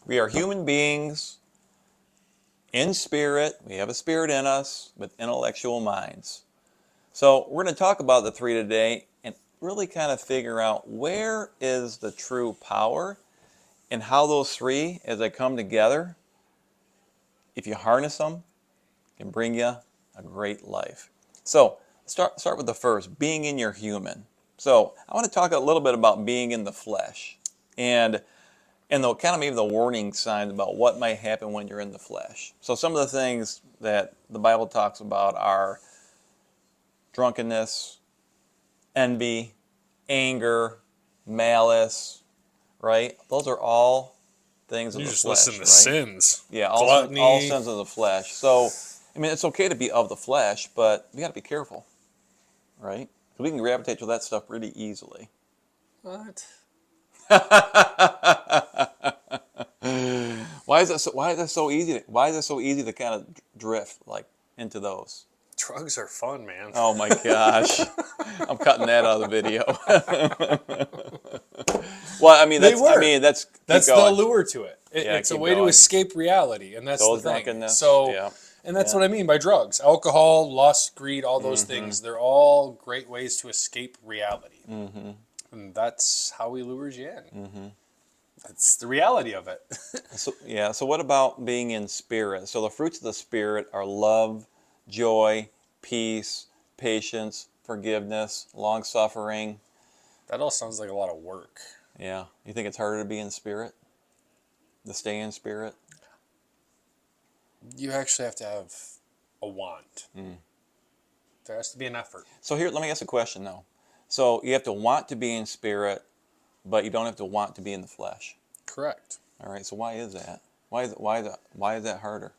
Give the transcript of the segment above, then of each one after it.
We are human beings in spirit. We have a spirit in us with intellectual minds. So we're going to talk about the three today and really kind of figure out where is the true power and how those three, as they come together, if you harness them, can bring you a great life. So start with the first, being in your human. So I want to talk a little bit about being in the flesh and the kind of maybe the warning signs about what might happen when you're in the flesh. So some of the things that the Bible talks about are drunkenness, envy, anger, malice, right? Those are all things of You the just flesh, listen to right? sins. Yeah, Gluttony. all sins of the flesh. So, I mean, it's okay to be of the flesh, but we got to be careful, right? 'Cause we can gravitate to that stuff really easily. What? Why is it so easy? Why is it so easy to kind of drift like into those? Drugs are fun, man. Oh my gosh, I'm cutting that out of the video. Well, I mean They that's work. keep That's the going. allure to it. Yeah, It's a keep way to going. escape reality, and that's So the thing. drunkenness. So, Yeah, and that's yeah. what I mean by drugs. Alcohol, lust, greed, all those things, they're all great ways to escape reality. And that's how he lures you in. That's the reality of it. So yeah. So what about being in spirit? So the fruits of the spirit are love, joy, peace, patience, forgiveness, long suffering. That all sounds like a lot of work. Yeah. You think it's harder to be in spirit? To stay in spirit? You actually have to have a want. There has to be an effort. So here, let me ask a question though. So you have to want to be in spirit, but you don't have to want to be in the flesh. Correct. All right. So why is that? Why is that harder?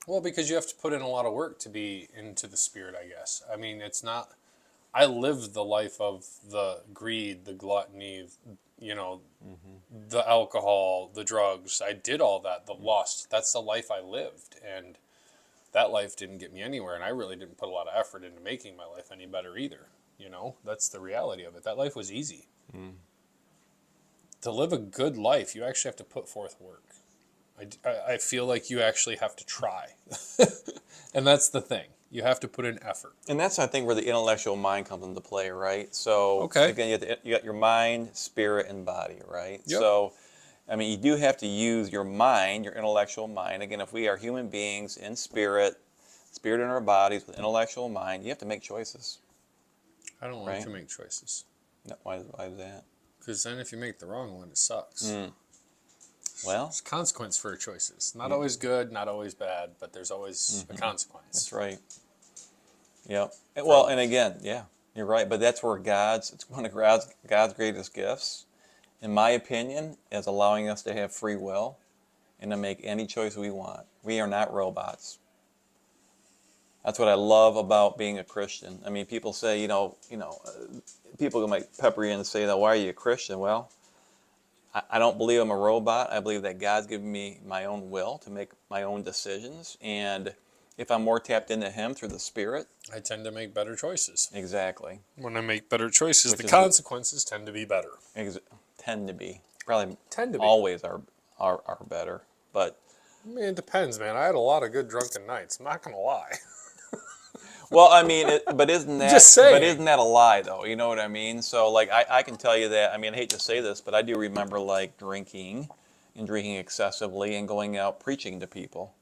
Well, because you have to put in a lot of work to be into the spirit, I guess. I mean, it's not. I lived the life of the greed, the gluttony, you know, the alcohol, the drugs. I did all that, the lust. That's the life I lived. And that life didn't get me anywhere. And I really didn't put a lot of effort into making my life any better either. You know, that's the reality of it. That life was easy. To live a good life, you actually have to put forth work. I feel like you actually have to try. And that's the thing. You have to put in effort. And that's, I think, where the intellectual mind comes into play, right? So Okay. again, you got your mind, spirit, and body, right? Yep. So, I mean, you do have to use your mind, your intellectual mind. Again, if we are human beings in spirit, spirit in our bodies with intellectual mind, you have to make choices. I don't like Right. to make choices. No, why is that? Because then if you make the wrong one, it sucks. Well, There's consequence for choices. Not always good, not always bad, but there's always a consequence. that's right. Yep. Well, and again, yeah, you're right. But that's where it's one of God's greatest gifts, in my opinion, is allowing us to have free will and to make any choice we want. We are not robots. That's what I love about being a Christian. I mean, people say, people might pepper you and say, "Now, why are you a Christian?" Well, I don't believe I'm a robot. I believe that God's given me my own will to make my own decisions, and if I'm more tapped into Him through the Spirit, I tend to make better choices. exactly, When I make better choices, Which the is consequences tend to be better. tend to be probably Tend to be. always are better. But I mean, it depends, man. I had a lot of good drunken nights. I'm not going to lie. well, I mean, but isn't that Just saying. but isn't that a lie though? You know what I mean? So like I can tell you that. I mean, I hate to say this, but I do remember like drinking excessively and going out preaching to people.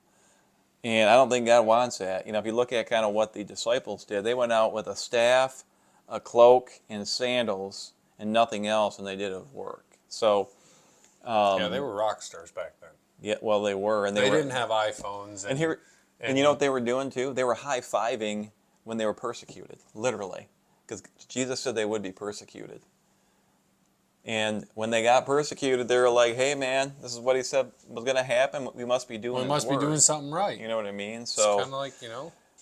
And I don't think God wants that. If you look at kind of what the disciples did, they went out with a staff, a cloak, and sandals, and nothing else, and they did His work. So, Yeah, they were rock stars back then. yeah, well, they were, and They were, didn't have iPhones. and here, and you know what they were doing too? They were high-fiving when they were persecuted, literally, because Jesus said they would be persecuted. And when they got persecuted, they were like, "Hey, man, this is what He said was going to happen. We must be doing. We must be doing something right. You know what I mean? It's So kind of like,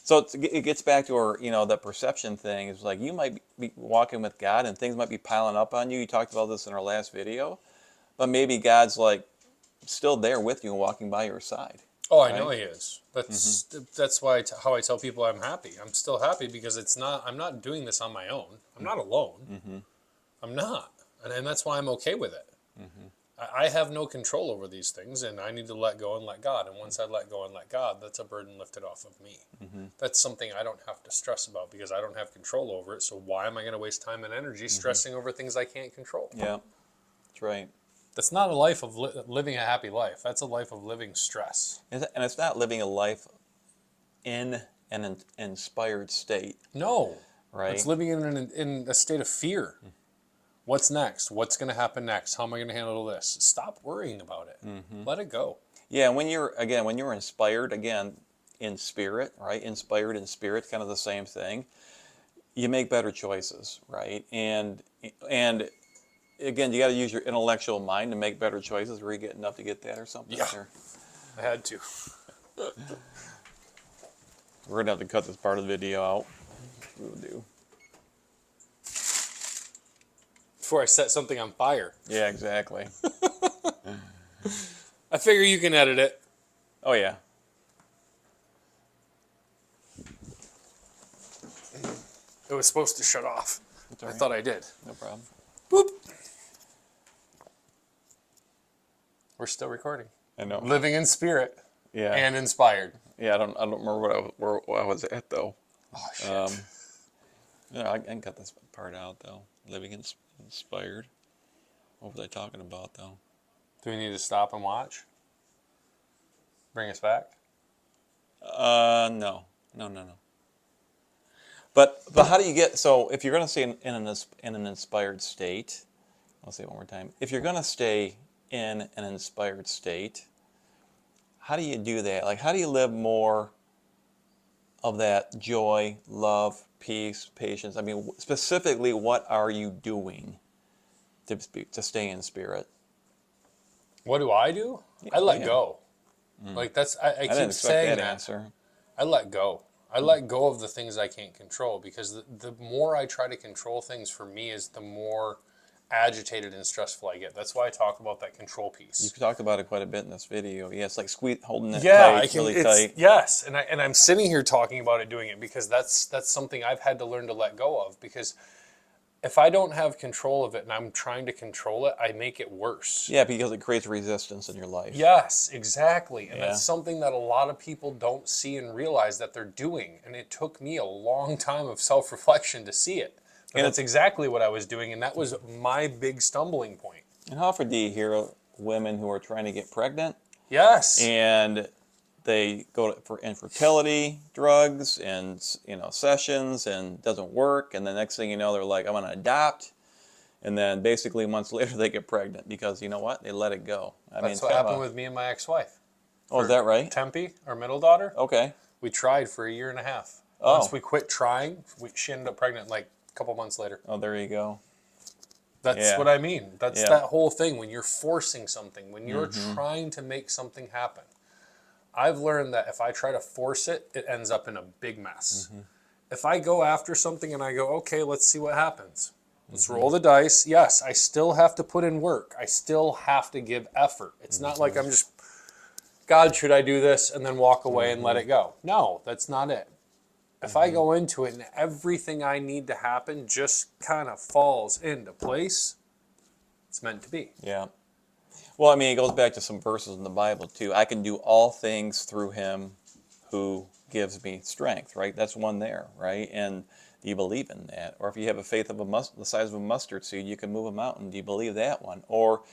So it gets back to our, the perception thing. It's like you might be walking with God and things might be piling up on you. You talked about this in our last video, but maybe God's like still there with you and walking by your side. oh, I know He is. That's why how I tell people I'm happy. I'm still happy because I'm not doing this on my own. I'm not alone. I'm not. And that's why I'm okay with it. I have no control over these things, and I need to let go and let God. And once I let go and let God, that's a burden lifted off of me. That's something I don't have to stress about because I don't have control over it. So why am I going to waste time and energy stressing over things I can't control? Yeah, that's right. That's not a life of living a happy life. That's a life of living stress. And it's not living a life in an inspired state, No, right? it's living in a state of fear. What's next? What's going to happen next? How am I going to handle this? Stop worrying about it. Let it go. Yeah, when you're inspired, again, in spirit, right? Inspired in spirit, kind of the same thing. You make better choices, right? And again, you got to use your intellectual mind to make better choices. Were you getting enough to get that or something? Yeah. Or- I had to. We're gonna have to cut this part of the video out. We'll do. Before I set something on fire. Yeah, exactly. I figure you can edit it. Oh yeah. It was supposed to shut off. That's all I right. thought I did. No problem. Boop. We're still recording. I know. Living in spirit Yeah. and inspired. Yeah. I don't remember where I was at though. Oh, shit. Yeah, I can cut this part out though. Living inspired. What was I talking about though? Do we need to stop and watch? Bring us back? No. But how do you get, so if you're going to stay in an inspired state, I'll say it one more time. If you're going to stay in an inspired state, how do you do that? Like, how do you live more of that joy, love, peace, patience? I mean, specifically, what are you doing to stay in spirit? What do? I let yeah. go. Like that's I I keep didn't expect saying that that. answer. I let go. I let go of the things I can't control because the more I try to control things for me is the more agitated and stressful I get. That's why I talk about that control piece. You've talked about it quite a bit in this video. Yeah, it's like holding it Yeah, tight, I can. really It's, tight. yes, and I'm sitting here talking about it, doing it because that's something I've had to learn to let go of. Because if I don't have control of it and I'm trying to control it, I make it worse. Yeah, because it creates resistance in your life. Yes, exactly. And Yeah. that's something that a lot of people don't see and realize that they're doing. And it took me a long time of self-reflection to see it. But And that's exactly what I was doing, and that was my big stumbling point. And how often do you hear women who are trying to get pregnant Yes. and they go for infertility drugs and sessions and it doesn't work, and the next thing you know they're like, I'm going to adopt, and then basically months later they get pregnant because you know what, they let it go. I mean, That's it's what kind of happened with me and my ex-wife. Oh, is that right? Tempe, our middle daughter. Okay. We tried for a year and a half. Oh. Once we quit trying, she ended up pregnant like a couple months later. Oh, there you go. That's Yeah. what I mean. That's Yeah. that whole thing when you're forcing something, when you're trying to make something happen. I've learned that if I try to force it, it ends up in a big mess. If I go after something and I go, okay, let's see what happens. Let's roll the dice. Yes, I still have to put in work. I still have to give effort. It's not like I'm just, God, should I do this? And then walk away and let it go. No, that's not it. If I go into it and everything I need to happen just kind of falls into place, it's meant to be. Yeah. Well, I mean, it goes back to some verses in the Bible too. I can do all things through him who gives me strength, right? That's one there, right? And do you believe in that? Or if you have a faith of the size of a mustard seed, you can move a mountain. Do you believe that one? Or,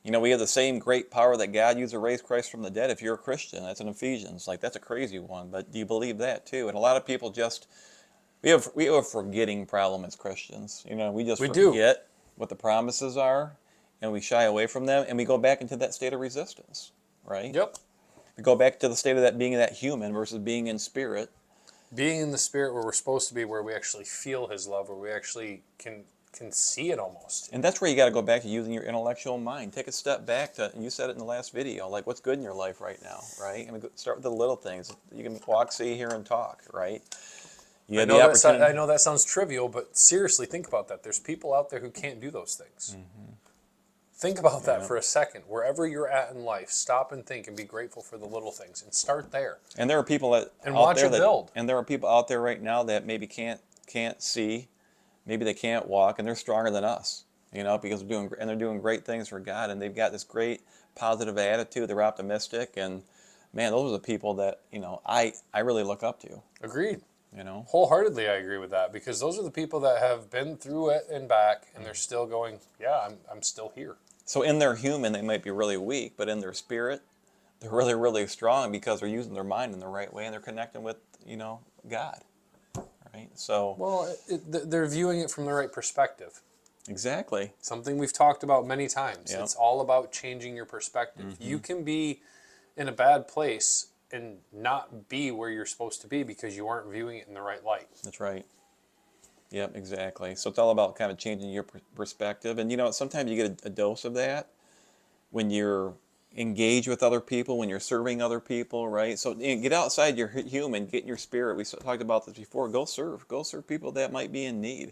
we have the same great power that God used to raise Christ from the dead. If you're a Christian, that's in Ephesians. Like, that's a crazy one, but do you believe that too? And a lot of people just, we have a forgetting problem as Christians. We just forget what the promises are, and we shy away from them, and we go back into that state of resistance, right? Yep. We go back to the state of that being that human versus being in spirit. Being in the spirit where we're supposed to be, where we actually feel his love, where we actually can see it almost. And that's where you got to go back to using your intellectual mind. Take a step back to, and you said it in the last video, like what's good in your life right now, right? And start with the little things. You can walk, see, hear, and talk, right? You I have know, the opportunity. I know that sounds trivial, but seriously, think about that. There's people out there who can't do those things. Think about that for a second. Wherever you're at in life, stop and think and be grateful for the little things and start there. And there are people that And out watch there it that, build. And there are people out there right now that maybe can't see, maybe they can't walk, and they're stronger than us. You know, because they're doing great things for God, and they've got this great positive attitude. They're optimistic, and man, those are the people that I really look up to. Agreed. You know, Wholeheartedly, I agree with that because those are the people that have been through it and back, and they're still going, yeah, I'm still here. so in their human, they might be really weak, but in their spirit, they're really, really strong because they're using their mind in the right way, and they're connecting with God. Right. So Well, they're viewing it from the right perspective. exactly. Something we've talked about many times. Yep. It's all about changing your perspective. You can be in a bad place and not be where you're supposed to be because you aren't viewing it in the right light. That's right. Yep, exactly. So it's all about kind of changing your perspective. And sometimes you get a dose of that when you're engaged with other people, when you're serving other people, right? So get outside your human, get in your spirit. We talked about this before. Go serve people that might be in need.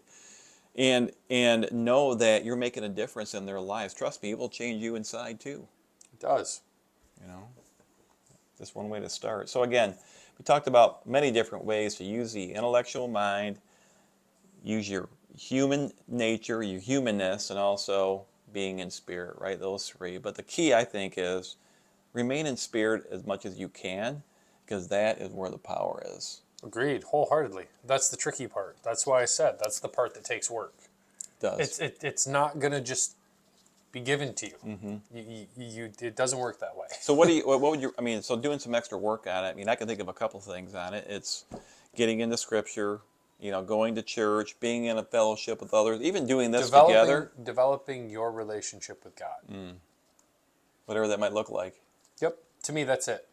And know that you're making a difference in their lives. Trust me, it will change you inside too. It does. Just one way to start. So again, we talked about many different ways to use the intellectual mind, use your human nature, your humanness, and also being in spirit, right? Those three. But the key, I think, is remain in spirit as much as you can, because that is where the power is. Agreed, wholeheartedly. That's the tricky part. That's why I said that's the part that takes work. It does. It's not gonna just be given to you. It doesn't work that way. So what would you? I mean, so doing some extra work on it. I mean, I can think of a couple things on it. It's getting into Scripture, going to church, being in a fellowship with others, even doing this together. Developing your relationship with God. Whatever that might look like. Yep. To me, that's it.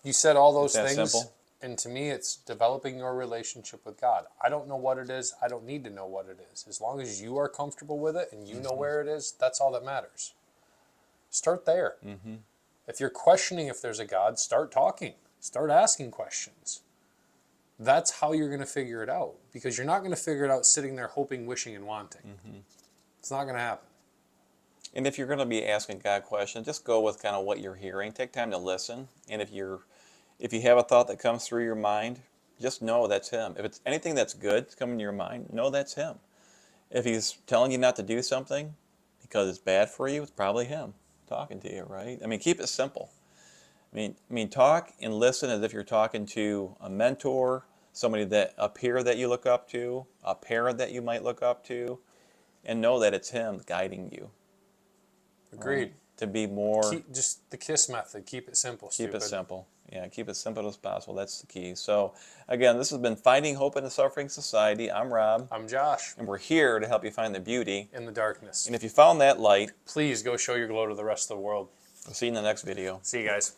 You said all those That things. simple? And to me, it's developing your relationship with God. I don't know what it is. I don't need to know what it is. As long as you are comfortable with it and you know where it is, that's all that matters. Start there. If you're questioning if there's a God, start talking. Start asking questions. That's how you're going to figure it out. Because you're not going to figure it out sitting there hoping, wishing, and wanting. It's not going to happen. And if you're going to be asking God questions, just go with kind of what you're hearing. Take time to listen. And if you have a thought that comes through your mind, just know that's Him. If it's anything that's good that's coming to your mind, know that's Him. If He's telling you not to do something because it's bad for you, it's probably Him talking to you, right? I mean, keep it simple. I mean, talk and listen as if you're talking to a mentor, a peer that you look up to, a parent that you might look up to, and know that it's Him guiding you. Agreed. Right? To be more... Just the KISS method. Keep it simple, Keep stupid. it simple. Yeah, keep it simple as possible. That's the key. So, again, this has been Finding Hope in a Suffering Society. I'm Rob. I'm Josh. And we're here to help you find the beauty In the darkness. And if you found that light, please go show your glow to the rest of the world. we'll see you in the next video. See you guys.